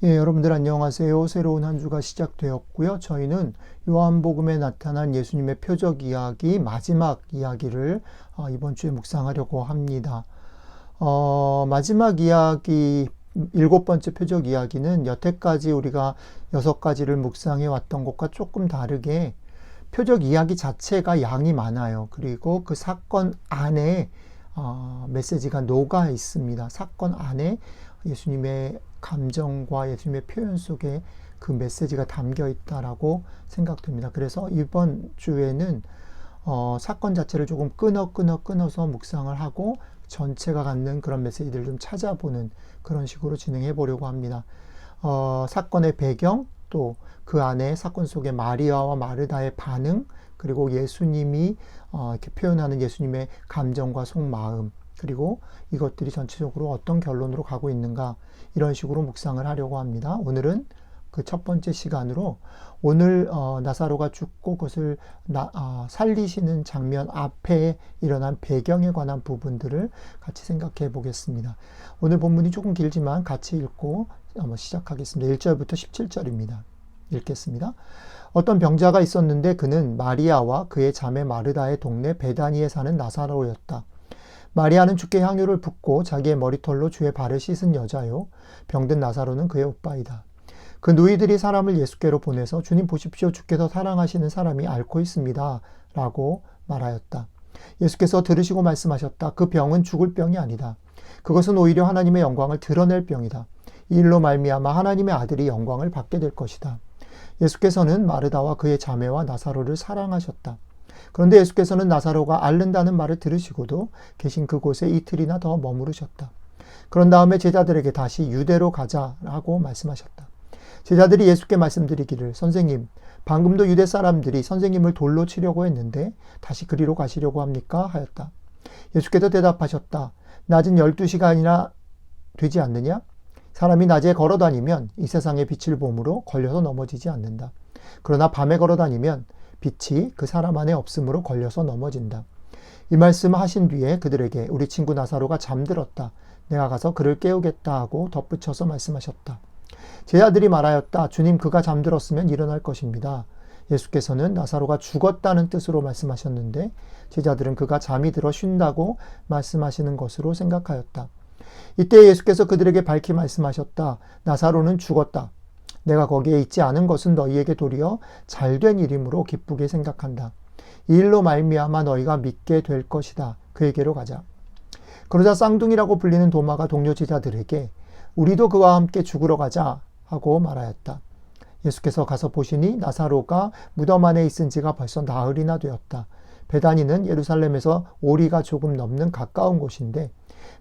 여러분들 안녕하세요. 새로운 한 주가 시작되었고요. 저희는 요한복음에 나타난 예수님의 표적 이야기, 마지막 이야기를 이번 주에 묵상하려고 합니다. 마지막 이야기, 7번째 표적 이야기는 여태까지 우리가 6가지를 묵상해 왔던 것과 조금 다르게 표적 이야기 자체가 양이 많아요. 그리고 그 사건 안에 메시지가 녹아 있습니다. 사건 안에 예수님의 감정과 예수님의 표현 속에 그 메시지가 담겨 있다라고 생각됩니다. 그래서 이번 주에는 사건 자체를 조금 끊어서 묵상을 하고 전체가 갖는 그런 메시지들을 좀 찾아보는 그런 식으로 진행해 보려고 합니다. 사건의 배경, 또 그 안에 사건 속에 마리아와 마르다의 반응, 그리고 예수님이 이렇게 표현하는 예수님의 감정과 속마음, 그리고 이것들이 전체적으로 어떤 결론으로 가고 있는가, 이런 식으로 묵상을 하려고 합니다. 오늘은 그 첫 번째 시간으로 오늘 나사로가 죽고 그것을 살리시는 장면 앞에 일어난 배경에 관한 부분들을 같이 생각해 보겠습니다. 오늘 본문이 조금 길지만 같이 읽고 한번 시작하겠습니다. 1절부터 17절입니다. 읽겠습니다. 어떤 병자가 있었는데 그는 마리아와 그의 자매 마르다의 동네 베다니에 사는 나사로였다. 마리아는 주께 향유를 붓고 자기의 머리털로 주의 발을 씻은 여자요. 병든 나사로는 그의 오빠이다. 그 누이들이 사람을 예수께로 보내서 주님 보십시오. 주께서 사랑하시는 사람이 앓고 있습니다. 라고 말하였다. 예수께서 들으시고 말씀하셨다. 그 병은 죽을 병이 아니다. 그것은 오히려 하나님의 영광을 드러낼 병이다. 이 일로 말미암아 하나님의 아들이 영광을 받게 될 것이다. 예수께서는 마르다와 그의 자매와 나사로를 사랑하셨다. 그런데 예수께서는 나사로가 앓는다는 말을 들으시고도 계신 그곳에 이틀이나 더 머무르셨다. 그런 다음에 제자들에게 다시 유대로 가자라고 말씀하셨다. 제자들이 예수께 말씀드리기를 선생님, 방금도 유대 사람들이 선생님을 돌로 치려고 했는데 다시 그리로 가시려고 합니까? 하였다. 예수께서 대답하셨다. 낮은 12시간이나 되지 않느냐? 사람이 낮에 걸어다니면 이 세상의 빛을 봄으로 걸려서 넘어지지 않는다. 그러나 밤에 걸어다니면 빛이 그 사람 안에 없으므로 걸려서 넘어진다. 이 말씀 하신 뒤에 그들에게 우리 친구 나사로가 잠들었다. 내가 가서 그를 깨우겠다 하고 덧붙여서 말씀하셨다. 제자들이 말하였다. 주님, 그가 잠들었으면 일어날 것입니다. 예수께서는 나사로가 죽었다는 뜻으로 말씀하셨는데 제자들은 그가 잠이 들어 쉰다고 말씀하시는 것으로 생각하였다. 이때 예수께서 그들에게 밝히 말씀하셨다. 나사로는 죽었다. 내가 거기에 있지 않은 것은 너희에게 도리어 잘된 일이므로 기쁘게 생각한다. 이 일로 말미암아 너희가 믿게 될 것이다. 그에게로 가자. 그러자 쌍둥이라고 불리는 도마가 동료 제자들에게 우리도 그와 함께 죽으러 가자 하고 말하였다. 예수께서 가서 보시니 나사로가 무덤 안에 있은 지가 벌써 나흘이나 되었다. 베다니는 예루살렘에서 오리가 조금 넘는 가까운 곳인데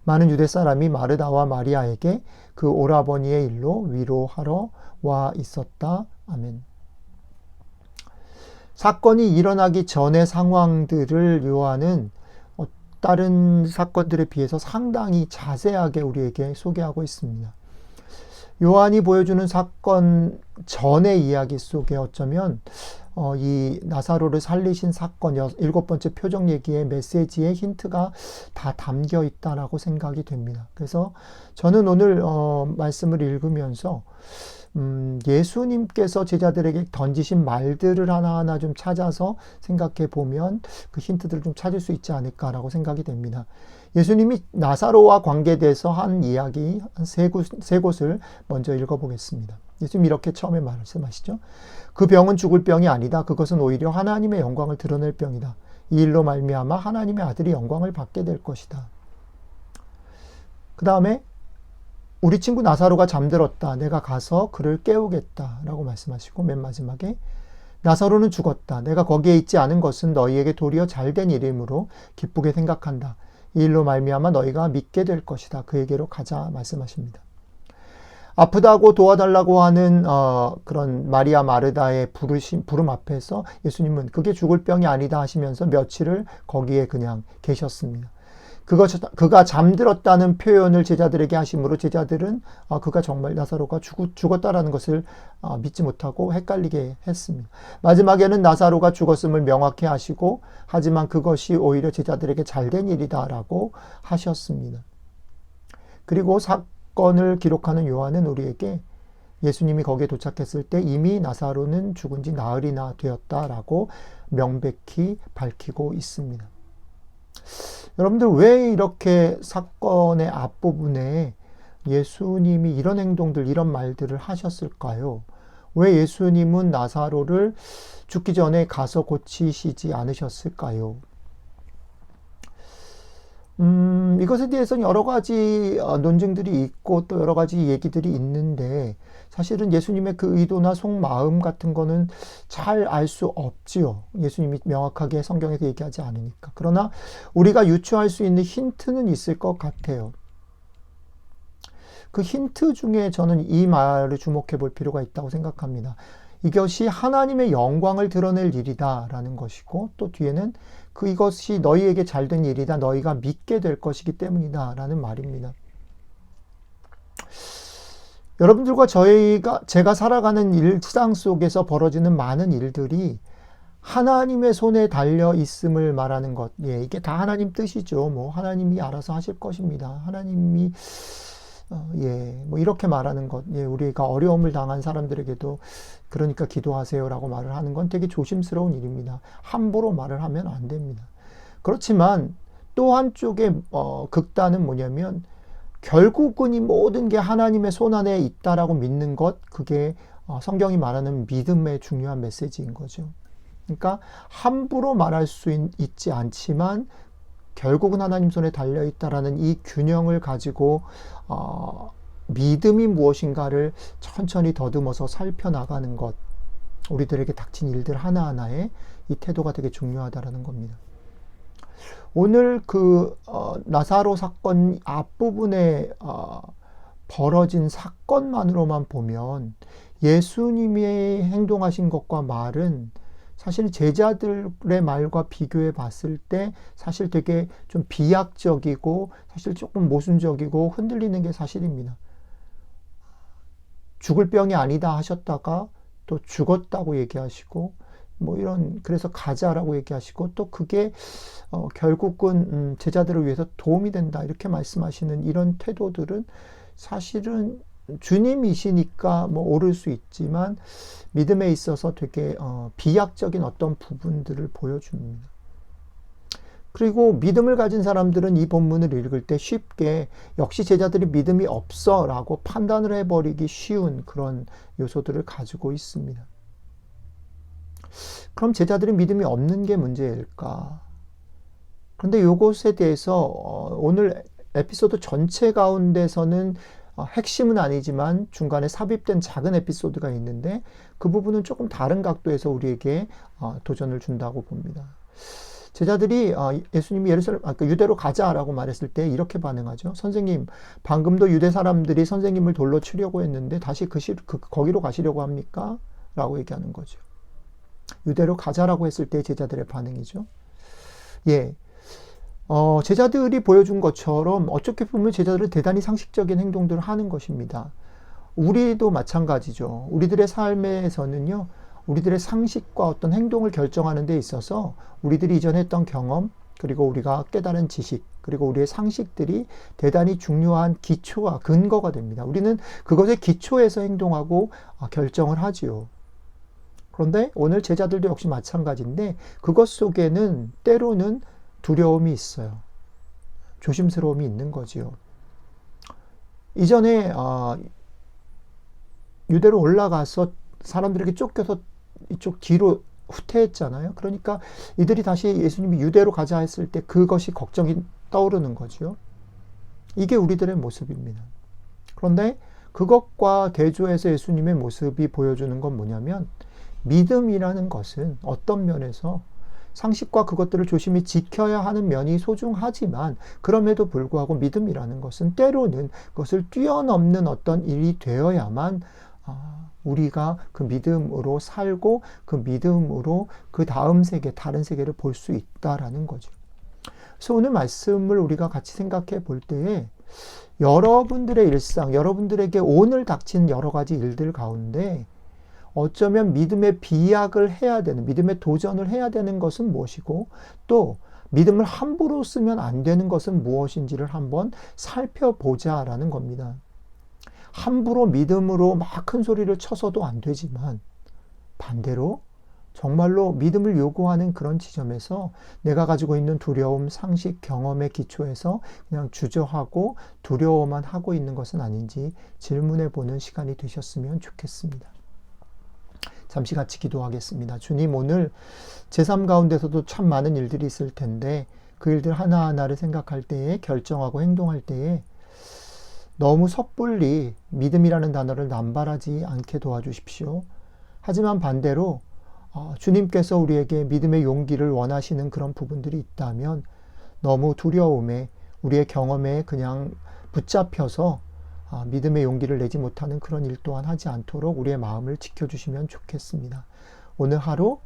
많은 유대 사람이 마르다와 마리아에게 그 오라버니의 일로 위로하러 와 있었다. 아멘. 사건이 일어나기 전의 상황들을 요한은 다른 사건들에 비해서 상당히 자세하게 우리에게 소개하고 있습니다. 요한이 보여주는 사건 전의 이야기 속에 어쩌면 이 나사로를 살리신 사건 7번째 표적 얘기의 메시지의 힌트가 다 담겨 있다라고 생각이 됩니다. 그래서 저는 오늘 말씀을 읽으면서 예수님께서 제자들에게 던지신 말들을 하나하나 좀 찾아서 생각해 보면 그 힌트들을 좀 찾을 수 있지 않을까라고 생각이 됩니다. 예수님이 나사로와 관계돼서 한 이야기 한 세 곳을 먼저 읽어보겠습니다. 예수님 이렇게 처음에 말씀하시죠. 그 병은 죽을 병이 아니다. 그것은 오히려 하나님의 영광을 드러낼 병이다. 이 일로 말미암아 하나님의 아들이 영광을 받게 될 것이다. 그 다음에 우리 친구 나사로가 잠들었다. 내가 가서 그를 깨우겠다. 라고 말씀하시고 맨 마지막에 나사로는 죽었다. 내가 거기에 있지 않은 것은 너희에게 도리어 잘된 일이므로 기쁘게 생각한다. 이 일로 말미암아 너희가 믿게 될 것이다. 그에게로 가자 말씀하십니다. 아프다고 도와달라고 하는 그런 마리아 마르다의 부름 앞에서 예수님은 그게 죽을 병이 아니다 하시면서 며칠을 거기에 그냥 계셨습니다. 그가 잠들었다는 표현을 제자들에게 하심으로 제자들은 그가 정말 나사로가 죽었다라는 것을 믿지 못하고 헷갈리게 했습니다. 마지막에는 나사로가 죽었음을 명확히 하시고 하지만 그것이 오히려 제자들에게 잘된 일이다라고 하셨습니다. 그리고 사건을 기록하는 요한은 우리에게 예수님이 거기에 도착했을 때 이미 나사로는 죽은 지 나흘이나 되었다라고 명백히 밝히고 있습니다. 여러분들 왜 이렇게 사건의 앞부분에 예수님이 이런 행동들, 이런 말들을 하셨을까요? 왜 예수님은 나사로를 죽기 전에 가서 고치시지 않으셨을까요? 이것에 대해서는 여러 가지 논증들이 있고 또 여러 가지 얘기들이 있는데 사실은 예수님의 그 의도나 속마음 같은 거는 잘 알 수 없지요. 예수님이 명확하게 성경에서 얘기하지 않으니까. 그러나 우리가 유추할 수 있는 힌트는 있을 것 같아요. 그 힌트 중에 저는 이 말을 주목해 볼 필요가 있다고 생각합니다. 이것이 하나님의 영광을 드러낼 일이다라는 것이고 또 뒤에는 이것이 너희에게 잘된 일이다. 너희가 믿게 될 것이기 때문이다 라는 말입니다. 여러분들과 제가 살아가는 일상 속에서 벌어지는 많은 일들이 하나님의 손에 달려 있음을 말하는 것. 예, 이게 다 하나님 뜻이죠. 뭐 하나님이 알아서 하실 것입니다. 하나님이 뭐 이렇게 말하는 것. 예, 우리가 어려움을 당한 사람들에게도 그러니까 기도하세요라고 말을 하는 건 되게 조심스러운 일입니다. 함부로 말을 하면 안 됩니다. 그렇지만 또 한쪽의 극단은 뭐냐면 결국은 이 모든 게 하나님의 손 안에 있다라고 믿는 것, 그게 성경이 말하는 믿음의 중요한 메시지인 거죠. 그러니까 함부로 말할 수 있지 않지만 결국은 하나님 손에 달려있다라는 이 균형을 가지고 믿음이 무엇인가를 천천히 더듬어서 살펴나가는 것, 우리들에게 닥친 일들 하나하나에 이 태도가 되게 중요하다라는 겁니다. 오늘 나사로 사건 앞부분에 벌어진 사건만으로만 보면 예수님이 행동하신 것과 말은 사실 제자들의 말과 비교해 봤을 때 사실 되게 좀 비약적이고 사실 조금 모순적이고 흔들리는 게 사실입니다. 죽을 병이 아니다 하셨다가 또 죽었다고 얘기하시고 그래서 가자라고 얘기하시고 또 그게 결국은 제자들을 위해서 도움이 된다 이렇게 말씀하시는 이런 태도들은 사실은 주님이시니까 옳을 수 있지만 믿음에 있어서 되게 비약적인 어떤 부분들을 보여줍니다. 그리고 믿음을 가진 사람들은 이 본문을 읽을 때 쉽게 역시 제자들이 믿음이 없어 라고 판단을 해버리기 쉬운 그런 요소들을 가지고 있습니다. 그럼 제자들이 믿음이 없는 게 문제일까? 그런데 이것에 대해서 오늘 에피소드 전체 가운데서는 핵심은 아니지만 중간에 삽입된 작은 에피소드가 있는데 그 부분은 조금 다른 각도에서 우리에게 도전을 준다고 봅니다. 제자들이 예수님이 유대로 가자라고 말했을 때 이렇게 반응하죠. 선생님, 방금도 유대 사람들이 선생님을 돌로 치려고 했는데 다시 거기로 가시려고 합니까? 라고 얘기하는 거죠. 유대로 가자라고 했을 때 제자들의 반응이죠. 예. 제자들이 보여준 것처럼 어떻게 보면 제자들은 대단히 상식적인 행동들을 하는 것입니다. 우리도 마찬가지죠. 우리들의 삶에서는요, 우리들의 상식과 어떤 행동을 결정하는 데 있어서 우리들이 이전에 했던 경험, 그리고 우리가 깨달은 지식, 그리고 우리의 상식들이 대단히 중요한 기초와 근거가 됩니다. 우리는 그것의 기초에서 행동하고 결정을 하지요. 그런데 오늘 제자들도 역시 마찬가지인데 그것 속에는 때로는 두려움이 있어요. 조심스러움이 있는 거지요. 이전에 유대로 올라가서 사람들에게 쫓겨서 이쪽 뒤로 후퇴했잖아요. 그러니까 이들이 다시 예수님이 유대로 가자 했을 때 그것이 걱정이 떠오르는 거죠. 이게 우리들의 모습입니다. 그런데 그것과 대조해서 예수님의 모습이 보여주는 건 뭐냐면 믿음이라는 것은 어떤 면에서 상식과 그것들을 조심히 지켜야 하는 면이 소중하지만 그럼에도 불구하고 믿음이라는 것은 때로는 그것을 뛰어넘는 어떤 일이 되어야만 우리가 그 믿음으로 살고 그 믿음으로 그 다음 세계, 다른 세계를 볼 수 있다라는 거죠. 그래서 오늘 말씀을 우리가 같이 생각해 볼 때에 여러분들의 일상, 여러분들에게 오늘 닥친 여러 가지 일들 가운데 어쩌면 믿음의 비약을 해야 되는, 믿음의 도전을 해야 되는 것은 무엇이고 또 믿음을 함부로 쓰면 안 되는 것은 무엇인지를 한번 살펴보자라는 겁니다. 함부로 믿음으로 막 큰 소리를 쳐서도 안 되지만 반대로 정말로 믿음을 요구하는 그런 지점에서 내가 가지고 있는 두려움, 상식, 경험의 기초에서 그냥 주저하고 두려워만 하고 있는 것은 아닌지 질문해 보는 시간이 되셨으면 좋겠습니다. 잠시 같이 기도하겠습니다. 주님, 오늘 제 삶 가운데서도 참 많은 일들이 있을 텐데 그 일들 하나하나를 생각할 때에, 결정하고 행동할 때에 너무 섣불리 믿음이라는 단어를 남발하지 않게 도와주십시오. 하지만 반대로 주님께서 우리에게 믿음의 용기를 원하시는 그런 부분들이 있다면 너무 두려움에, 우리의 경험에 그냥 붙잡혀서 믿음의 용기를 내지 못하는 그런 일 또한 하지 않도록 우리의 마음을 지켜주시면 좋겠습니다. 오늘 하루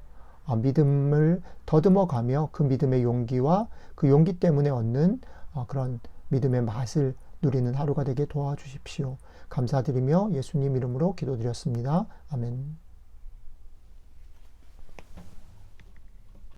믿음을 더듬어가며 그 믿음의 용기와 그 용기 때문에 얻는 그런 믿음의 맛을 누리는 하루가 되게 도와주십시오. 감사드리며 예수님 이름으로 기도드렸습니다. 아멘.